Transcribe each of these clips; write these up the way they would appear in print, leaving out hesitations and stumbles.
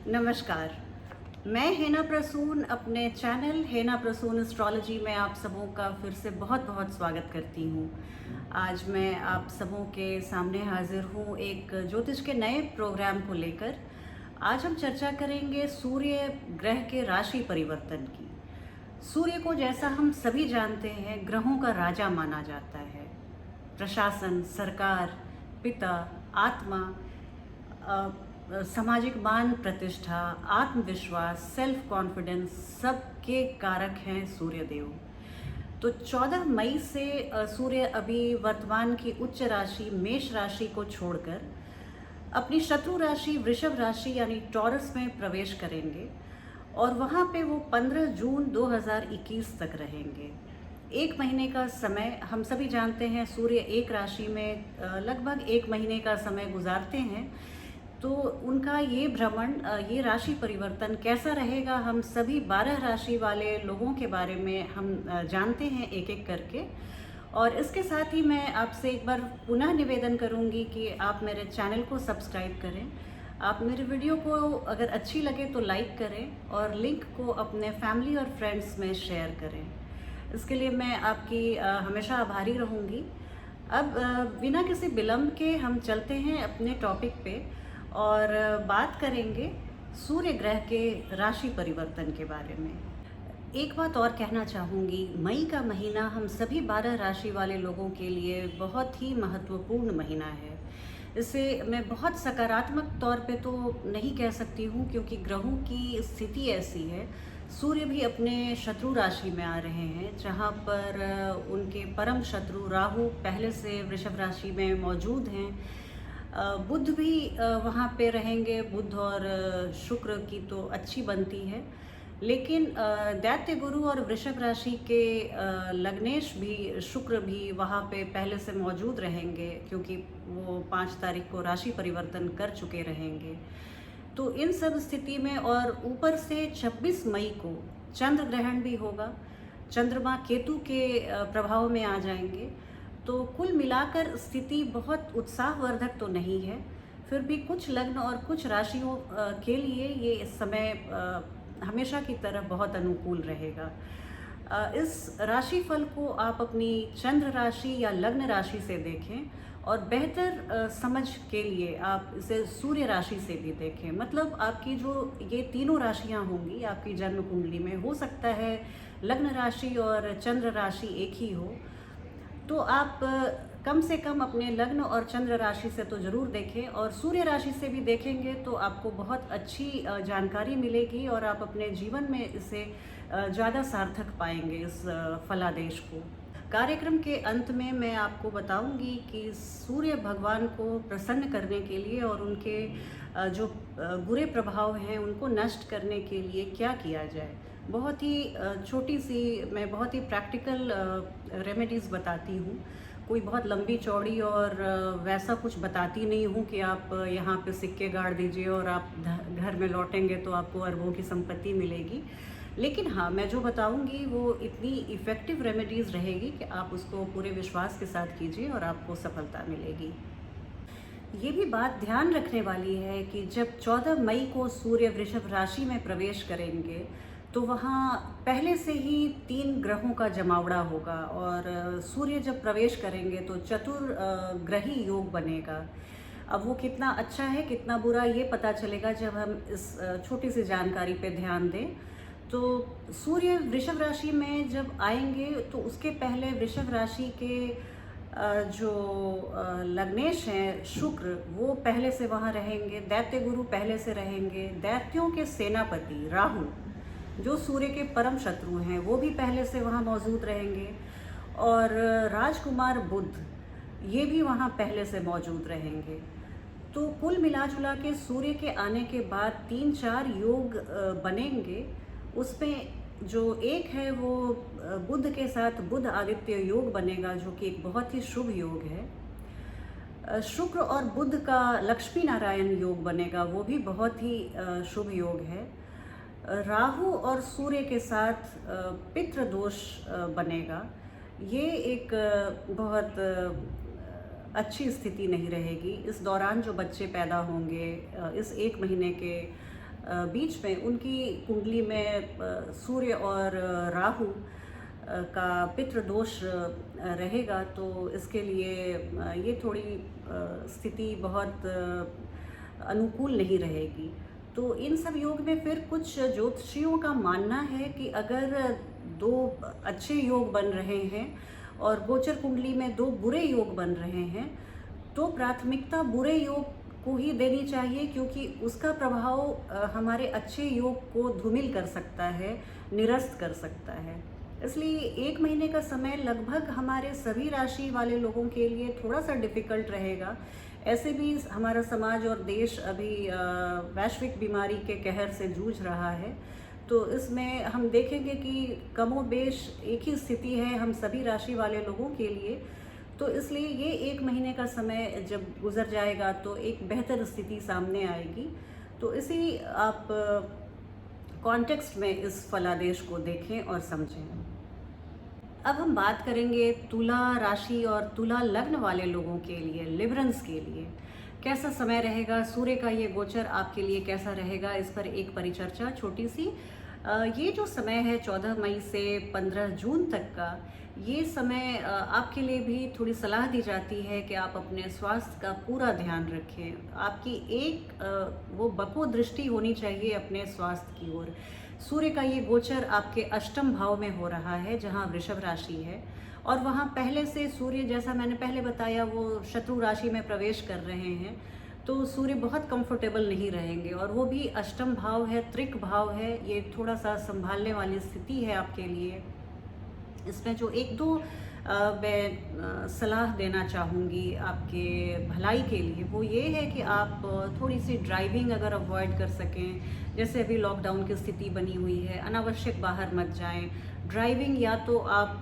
नमस्कार। मैं हेना प्रसून अपने चैनल हेना प्रसून एस्ट्रोलॉजी में आप सबों का फिर से बहुत बहुत स्वागत करती हूँ। आज मैं आप सबों के सामने हाजिर हूँ एक ज्योतिष के नए प्रोग्राम को लेकर। आज हम चर्चा करेंगे सूर्य ग्रह के राशि परिवर्तन की। सूर्य को जैसा हम सभी जानते हैं ग्रहों का राजा माना जाता है। प्रशासन, सरकार, पिता, आत्मा, सामाजिक मान प्रतिष्ठा, आत्मविश्वास, सेल्फ कॉन्फिडेंस सबके कारक हैं सूर्यदेव। तो 14 मई से सूर्य अभी वर्तमान की उच्च राशि मेष राशि को छोड़कर अपनी शत्रु राशि वृषभ राशि यानी टॉरस में प्रवेश करेंगे और वहाँ पे वो 15 जून 2021 तक रहेंगे। एक महीने का समय हम सभी जानते हैं सूर्य एक राशि में लगभग एक महीने का समय गुजारते हैं। तो उनका ये भ्रमण, ये राशि परिवर्तन कैसा रहेगा, हम सभी 12 राशि वाले लोगों के बारे में हम जानते हैं एक एक करके। और इसके साथ ही मैं आपसे एक बार पुनः निवेदन करूंगी कि आप मेरे चैनल को सब्सक्राइब करें। आप मेरे वीडियो को अगर अच्छी लगे तो लाइक करें और लिंक को अपने फैमिली और फ्रेंड्स में शेयर करें। इसके लिए मैं आपकी हमेशा आभारी रहूँगी। अब बिना किसी विलंब के हम चलते हैं अपने टॉपिक पे और बात करेंगे सूर्य ग्रह के राशि परिवर्तन के बारे में। एक बात और कहना चाहूँगी, मई का महीना हम सभी 12 राशि वाले लोगों के लिए बहुत ही महत्वपूर्ण महीना है। इसे मैं बहुत सकारात्मक तौर पे तो नहीं कह सकती हूँ क्योंकि ग्रहों की स्थिति ऐसी है। सूर्य भी अपने शत्रु राशि में आ रहे हैं जहाँ पर उनके परम शत्रु राहु पहले से वृषभ राशि में मौजूद हैं। बुध भी वहाँ पे रहेंगे। बुध और शुक्र की तो अच्छी बनती है, लेकिन दैत्य गुरु और वृषभ राशि के लग्नेश भी शुक्र भी वहाँ पे पहले से मौजूद रहेंगे क्योंकि वो 5 तारीख को राशि परिवर्तन कर चुके रहेंगे। तो इन सब स्थिति में और ऊपर से 26 मई को चंद्र ग्रहण भी होगा। चंद्रमा केतु के प्रभाव में आ जाएंगे। तो कुल मिलाकर स्थिति बहुत उत्साहवर्धक तो नहीं है, फिर भी कुछ लग्न और कुछ राशियों के लिए ये इस समय हमेशा की तरह बहुत अनुकूल रहेगा। इस राशिफल को आप अपनी चंद्र राशि या लग्न राशि से देखें और बेहतर समझ के लिए आप इसे सूर्य राशि से भी देखें। मतलब आपकी जो ये तीनों राशियां होंगी आपकी जन्म कुंडली में, हो सकता है लग्न राशि और चंद्र राशि एक ही हो, तो आप कम से कम अपने लग्न और चंद्र राशि से तो ज़रूर देखें और सूर्य राशि से भी देखेंगे तो आपको बहुत अच्छी जानकारी मिलेगी और आप अपने जीवन में इसे ज़्यादा सार्थक पाएंगे इस फलादेश को। कार्यक्रम के अंत में मैं आपको बताऊंगी कि सूर्य भगवान को प्रसन्न करने के लिए और उनके जो बुरे प्रभाव हैं उनको नष्ट करने के लिए क्या किया जाए। बहुत ही छोटी सी मैं बहुत ही प्रैक्टिकल रेमेडीज़ बताती हूँ। कोई बहुत लंबी चौड़ी और वैसा कुछ बताती नहीं हूँ कि आप यहाँ पे सिक्के गाड़ दीजिए और आप घर में लौटेंगे तो आपको अरबों की संपत्ति मिलेगी। लेकिन हाँ, मैं जो बताऊँगी वो इतनी इफ़ेक्टिव रेमेडीज़ रहेगी कि आप उसको पूरे विश्वास के साथ कीजिए और आपको सफलता मिलेगी। ये भी बात ध्यान रखने वाली है कि जब 14 मई को सूर्य वृषभ राशि में प्रवेश करेंगे तो वहाँ पहले से ही 3 ग्रहों का जमावड़ा होगा और सूर्य जब प्रवेश करेंगे तो चतुर ग्रही योग बनेगा। अब वो कितना अच्छा है कितना बुरा ये पता चलेगा जब हम इस छोटी सी जानकारी पे ध्यान दें। तो सूर्य वृषभ राशि में जब आएंगे तो उसके पहले वृषभ राशि के जो लग्नेश हैं शुक्र, वो पहले से वहाँ रहेंगे। दैत्य गुरु पहले से रहेंगे। दैत्यों के सेनापति राहु जो सूर्य के परम शत्रु हैं वो भी पहले से वहाँ मौजूद रहेंगे और राजकुमार बुध ये भी वहाँ पहले से मौजूद रहेंगे। तो कुल मिला जुला के सूर्य के आने के बाद 3-4 योग बनेंगे। उसमें जो एक है वो बुध के साथ बुध आदित्य योग बनेगा जो कि एक बहुत ही शुभ योग है। शुक्र और बुध का लक्ष्मी नारायण योग बनेगा, वो भी बहुत ही शुभ योग है। राहु और सूर्य के साथ पितृ दोष बनेगा। ये एक बहुत अच्छी स्थिति नहीं रहेगी। इस दौरान जो बच्चे पैदा होंगे इस एक महीने के बीच में उनकी कुंडली में सूर्य और राहु का पितृ दोष रहेगा, तो इसके लिए ये थोड़ी स्थिति बहुत अनुकूल नहीं रहेगी। तो इन सब योग में फिर कुछ ज्योतिषियों का मानना है कि अगर दो अच्छे योग बन रहे हैं और गोचर कुंडली में दो बुरे योग बन रहे हैं, तो प्राथमिकता बुरे योग को ही देनी चाहिए, क्योंकि उसका प्रभाव हमारे अच्छे योग को धूमिल कर सकता है, निरस्त कर सकता है। इसलिए 1 महीने का समय लगभग हमारे सभी राशि वाले लोगों के लिए थोड़ा सा डिफ़िकल्ट रहेगा। ऐसे भी हमारा समाज और देश अभी वैश्विक बीमारी के कहर से जूझ रहा है, तो इसमें हम देखेंगे कि कमोबेश एक ही स्थिति है हम सभी राशि वाले लोगों के लिए। तो इसलिए ये 1 महीने का समय जब गुजर जाएगा तो एक बेहतर स्थिति सामने आएगी। तो इसी आप कॉन्टेक्स्ट में इस फलादेश को देखें और समझें। अब हम बात करेंगे तुला राशि और तुला लग्न वाले लोगों के लिए, लिबरल्स के लिए कैसा समय रहेगा, सूर्य का ये गोचर आपके लिए कैसा रहेगा, इस पर एक परिचर्चा छोटी सी। ये जो समय है 14 मई से 15 जून तक का, ये समय आपके लिए भी थोड़ी सलाह दी जाती है कि आप अपने स्वास्थ्य का पूरा ध्यान रखें। आपकी एक वो बको दृष्टि होनी चाहिए अपने स्वास्थ्य की ओर। सूर्य का ये गोचर आपके अष्टम भाव में हो रहा है, जहाँ वृषभ राशि है, और वहाँ पहले से सूर्य, जैसा मैंने पहले बताया, वो शत्रु राशि में प्रवेश कर रहे हैं। तो सूर्य बहुत कंफर्टेबल नहीं रहेंगे, और वो भी अष्टम भाव है, त्रिक भाव है। ये थोड़ा सा संभालने वाली स्थिति है आपके लिए। इसमें जो एक दो मैं सलाह देना चाहूँगी आपके भलाई के लिए, वो ये है कि आप थोड़ी सी ड्राइविंग अगर अवॉइड कर सकें, जैसे अभी लॉकडाउन की स्थिति बनी हुई है, अनावश्यक बाहर मत जाएं। ड्राइविंग या तो आप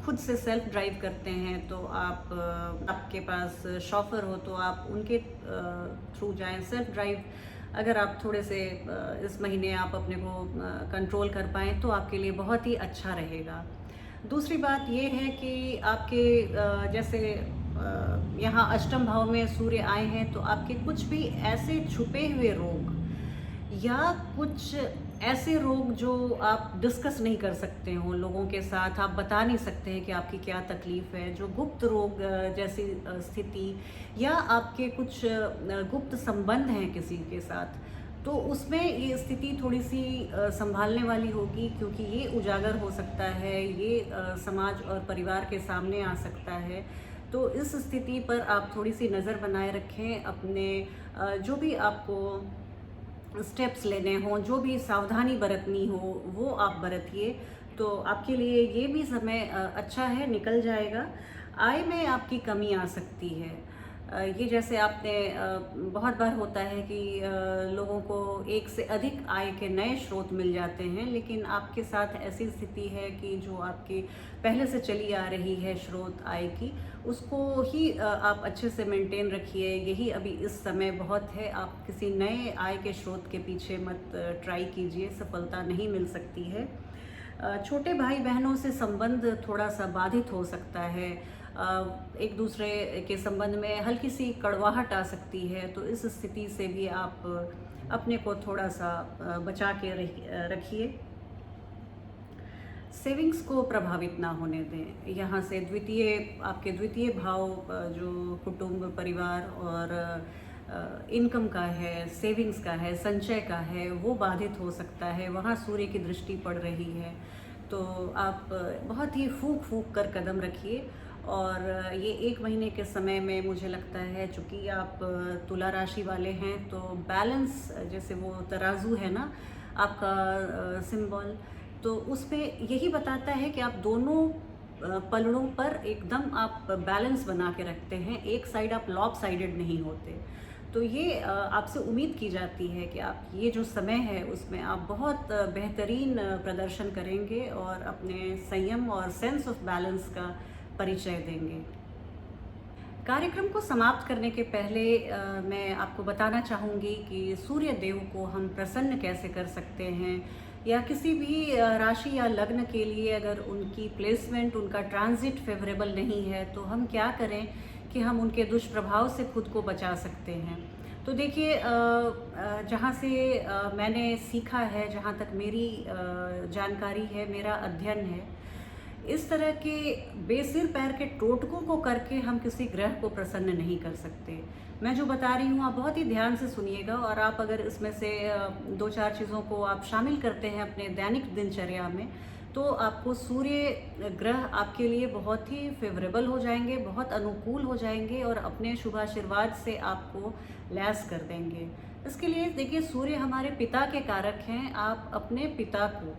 खुद से सेल्फ ड्राइव करते हैं, तो आपके पास शॉफर हो तो आप उनके थ्रू जाएं। सेल्फ ड्राइव अगर आप थोड़े से इस महीने आप अपने को कंट्रोल कर पाएँ तो आपके लिए बहुत ही अच्छा रहेगा। दूसरी बात ये है कि आपके जैसे यहाँ अष्टम भाव में सूर्य आए हैं, तो आपके कुछ भी ऐसे छुपे हुए रोग या कुछ ऐसे रोग जो आप डिस्कस नहीं कर सकते हो लोगों के साथ, आप बता नहीं सकते हैं कि आपकी क्या तकलीफ़ है, जो गुप्त रोग जैसी स्थिति, या आपके कुछ गुप्त संबंध हैं किसी के साथ, तो उसमें ये स्थिति थोड़ी सी संभालने वाली होगी, क्योंकि ये उजागर हो सकता है, ये समाज और परिवार के सामने आ सकता है। तो इस स्थिति पर आप थोड़ी सी नज़र बनाए रखें। अपने जो भी आपको स्टेप्स लेने हों, जो भी सावधानी बरतनी हो, वो आप बरतिए, तो आपके लिए ये भी समय अच्छा है, निकल जाएगा। आय में आपकी कमी आ सकती है। ये जैसे आपने बहुत बार होता है कि लोगों को एक से अधिक आय के नए स्रोत मिल जाते हैं, लेकिन आपके साथ ऐसी स्थिति है कि जो आपकी पहले से चली आ रही है स्रोत आय की, उसको ही आप अच्छे से मेंटेन रखिए। यही अभी इस समय बहुत है। आप किसी नए आय के स्रोत के पीछे मत ट्राई कीजिए, सफलता नहीं मिल सकती है। छोटे भाई बहनों से संबंध थोड़ा सा बाधित हो सकता है। एक दूसरे के संबंध में हल्की सी कड़वाहट आ सकती है, तो इस स्थिति से भी आप अपने को थोड़ा सा बचा के रखिए। सेविंग्स को प्रभावित ना होने दें। यहाँ से आपके द्वितीय भाव जो कुटुंब, परिवार और इनकम का है, सेविंग्स का है, संचय का है, वो बाधित हो सकता है। वहाँ सूर्य की दृष्टि पड़ रही है, तो आप बहुत ही फूंक कर कदम रखिए। और ये 1 महीने के समय में मुझे लगता है, चूँकि आप तुला राशि वाले हैं, तो बैलेंस, जैसे वो तराजू है ना आपका सिंबल, तो उसमें यही बताता है कि आप दोनों पलड़ों पर एकदम आप बैलेंस बना के रखते हैं, एक साइड आप लॉप साइडेड नहीं होते। तो ये आपसे उम्मीद की जाती है कि आप ये जो समय है उसमें आप बहुत बेहतरीन प्रदर्शन करेंगे और अपने संयम और सेंस ऑफ बैलेंस का परिचय देंगे। कार्यक्रम को समाप्त करने के पहले मैं आपको बताना चाहूँगी कि सूर्य देव को हम प्रसन्न कैसे कर सकते हैं, या किसी भी राशि या लग्न के लिए अगर उनकी प्लेसमेंट, उनका ट्रांजिट फेवरेबल नहीं है, तो हम क्या करें कि हम उनके दुष्प्रभाव से खुद को बचा सकते हैं। तो देखिए जहाँ से मैंने सीखा है, जहाँ तक मेरी जानकारी है, मेरा अध्ययन है, इस तरह के बेसिर पैर के टोटकों को करके हम किसी ग्रह को प्रसन्न नहीं कर सकते। मैं जो बता रही हूँ आप बहुत ही ध्यान से सुनिएगा, और आप अगर इसमें से 2-4 चीज़ों को आप शामिल करते हैं अपने दैनिक दिनचर्या में, तो आपको सूर्य ग्रह आपके लिए बहुत ही फेवरेबल हो जाएंगे, बहुत अनुकूल हो जाएंगे और अपने शुभाशीर्वाद से आपको लैस कर देंगे। इसके लिए देखिए, सूर्य हमारे पिता के कारक हैं। आप अपने पिता को,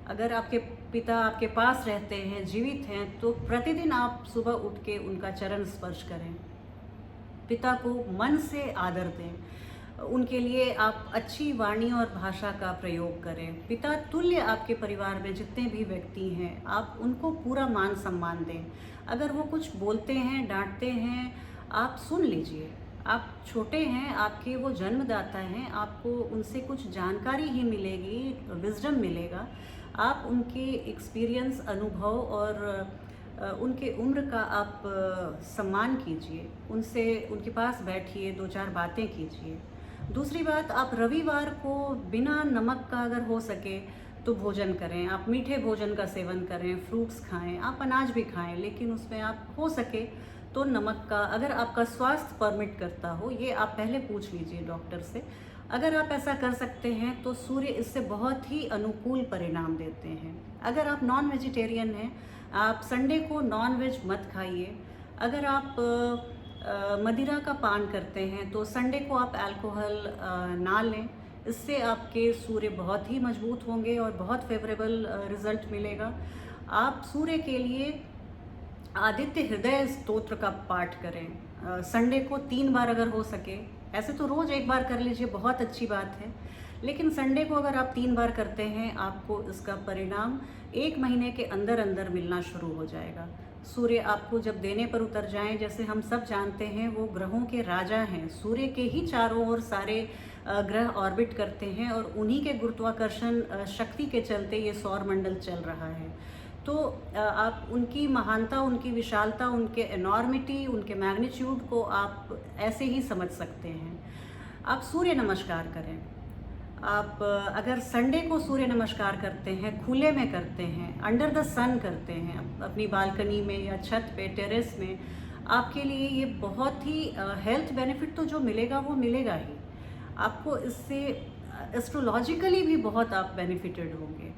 अगर आपके पिता आपके पास रहते हैं, जीवित हैं, तो प्रतिदिन आप सुबह उठ के उनका चरण स्पर्श करें, पिता को मन से आदर दें, उनके लिए आप अच्छी वाणी और भाषा का प्रयोग करें। पिता तुल्य आपके परिवार में जितने भी व्यक्ति हैं, आप उनको पूरा मान सम्मान दें। अगर वो कुछ बोलते हैं, डांटते हैं, आप सुन लीजिए। आप छोटे हैं, आपके वो जन्मदाता हैं, आपको उनसे कुछ जानकारी ही मिलेगी, विजडम मिलेगा। आप उनके एक्सपीरियंस, अनुभव और उनके उम्र का आप सम्मान कीजिए, उनसे उनके पास बैठिए, 2-4 बातें कीजिए। दूसरी बात, आप रविवार को बिना नमक का अगर हो सके तो भोजन करें। आप मीठे भोजन का सेवन करें, फ्रूट्स खाएं, आप अनाज भी खाएं, लेकिन उसमें आप हो सके तो नमक का, अगर आपका स्वास्थ्य परमिट करता हो, ये आप पहले पूछ लीजिए डॉक्टर से। अगर आप ऐसा कर सकते हैं तो सूर्य इससे बहुत ही अनुकूल परिणाम देते हैं। अगर आप नॉन वेजिटेरियन हैं, आप संडे को नॉन वेज मत खाइए। अगर आप मदिरा का पान करते हैं तो संडे को आप अल्कोहल ना लें। इससे आपके सूर्य बहुत ही मजबूत होंगे और बहुत फेवरेबल रिजल्ट मिलेगा। आप सूर्य के लिए आदित्य हृदय स्तोत्र का पाठ करें। संडे को 3 बार अगर हो सके, ऐसे तो रोज़ 1 बार कर लीजिए, बहुत अच्छी बात है, लेकिन संडे को अगर आप 3 बार करते हैं, आपको इसका परिणाम 1 महीने के अंदर अंदर मिलना शुरू हो जाएगा। सूर्य आपको जब देने पर उतर जाएं, जैसे हम सब जानते हैं, वो ग्रहों के राजा हैं। सूर्य के ही चारों ओर सारे ग्रह ऑर्बिट करते हैं और उन्हीं के गुरुत्वाकर्षण शक्ति के चलते ये सौर मंडल चल रहा है। तो आप उनकी महानता, उनकी विशालता, उनके एनॉर्मिटी, उनके मैग्नीट्यूड को आप ऐसे ही समझ सकते हैं। आप सूर्य नमस्कार करें। आप अगर संडे को सूर्य नमस्कार करते हैं, खुले में करते हैं, अंडर द सन करते हैं, अपनी बालकनी में या छत पे, टेरेस में, आपके लिए ये बहुत ही हेल्थ बेनिफिट तो जो मिलेगा वो मिलेगा ही। आपको इससे एस्ट्रोलॉजिकली भी बहुत आप बेनिफिटेड होंगे।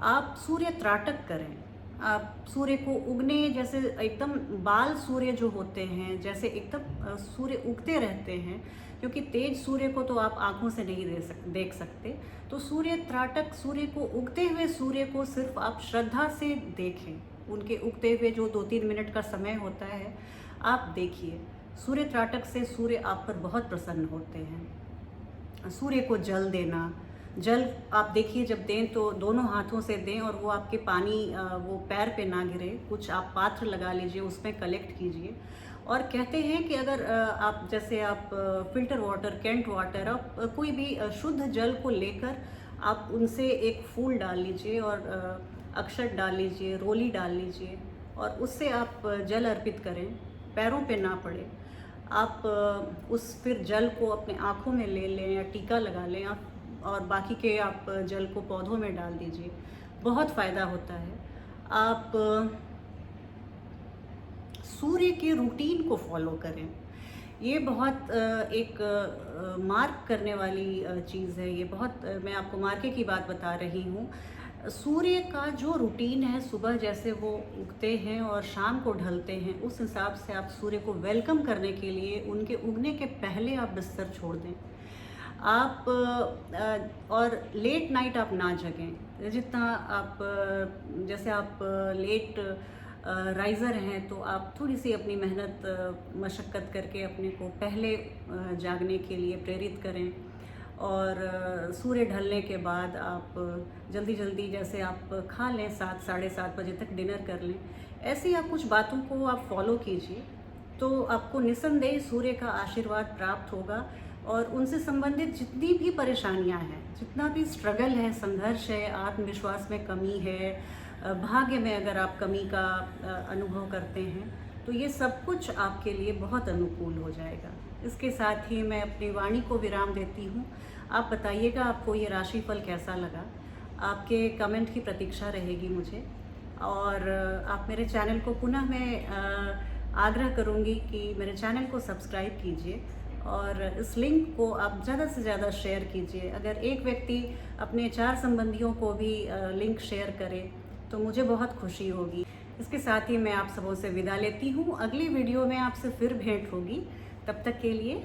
आप सूर्य त्राटक करें। आप सूर्य को उगने, जैसे एकदम बाल सूर्य जो होते हैं, जैसे एकदम सूर्य उगते रहते हैं, क्योंकि तेज सूर्य को तो आप आंखों से नहीं देख सकते। तो सूर्य त्राटक, सूर्य को उगते हुए सूर्य को सिर्फ आप श्रद्धा से देखें। उनके उगते हुए जो 2-3 मिनट का समय होता है, आप देखिए। सूर्य त्राटक से सूर्य आप पर बहुत प्रसन्न होते हैं। सूर्य को जल देना, जल आप देखिए जब दें तो दोनों हाथों से दें, और वो आपके पानी वो पैर पे ना गिरे। कुछ आप पात्र लगा लीजिए, उसमें कलेक्ट कीजिए। और कहते हैं कि अगर आप, जैसे आप फिल्टर वाटर, कैंट वाटर, आप कोई भी शुद्ध जल को लेकर आप उनसे एक फूल डाल लीजिए और अक्षत डाल लीजिए, रोली डाल लीजिए, और उससे आप जल अर्पित करें, पैरों पे ना पड़े। आप उस फिर जल को अपने आँखों में ले लें या टीका लगा लें आप, और बाकी के आप जल को पौधों में डाल दीजिए, बहुत फ़ायदा होता है। आप सूर्य के रूटीन को फॉलो करें। ये बहुत एक मार्क करने वाली चीज़ है। ये बहुत, मैं आपको मार्के की बात बता रही हूँ। सूर्य का जो रूटीन है, सुबह जैसे वो उगते हैं और शाम को ढलते हैं, उस हिसाब से आप सूर्य को वेलकम करने के लिए उनके उगने के पहले आप बिस्तर छोड़ दें। आप और लेट नाइट आप ना जगें। जितना आप जैसे आप लेट राइज़र हैं, तो आप थोड़ी सी अपनी मेहनत मशक्क़त करके अपने को पहले जागने के लिए प्रेरित करें। और सूर्य ढलने के बाद आप जल्दी जल्दी, जैसे आप खा लें, 7 साढ़े 7 बजे तक डिनर कर लें। ऐसी आप कुछ बातों को आप फॉलो कीजिए, तो आपको निस्संदेह सूर्य का आशीर्वाद प्राप्त होगा। और उनसे संबंधित जितनी भी परेशानियां हैं, जितना भी स्ट्रगल है, संघर्ष है, आत्मविश्वास में कमी है, भाग्य में अगर आप कमी का अनुभव करते हैं, तो ये सब कुछ आपके लिए बहुत अनुकूल हो जाएगा। इसके साथ ही मैं अपनी वाणी को विराम देती हूँ। आप बताइएगा आपको ये राशिफल कैसा लगा। आपके कमेंट की प्रतीक्षा रहेगी मुझे। और आप मेरे चैनल को पुनः मैं आग्रह करूँगी कि मेरे चैनल को सब्सक्राइब कीजिए और इस लिंक को आप ज़्यादा से ज़्यादा शेयर कीजिए। अगर एक व्यक्ति अपने 4 संबंधियों को भी लिंक शेयर करे तो मुझे बहुत खुशी होगी। इसके साथ ही मैं आप सबों से विदा लेती हूँ। अगली वीडियो में आपसे फिर भेंट होगी। तब तक के लिए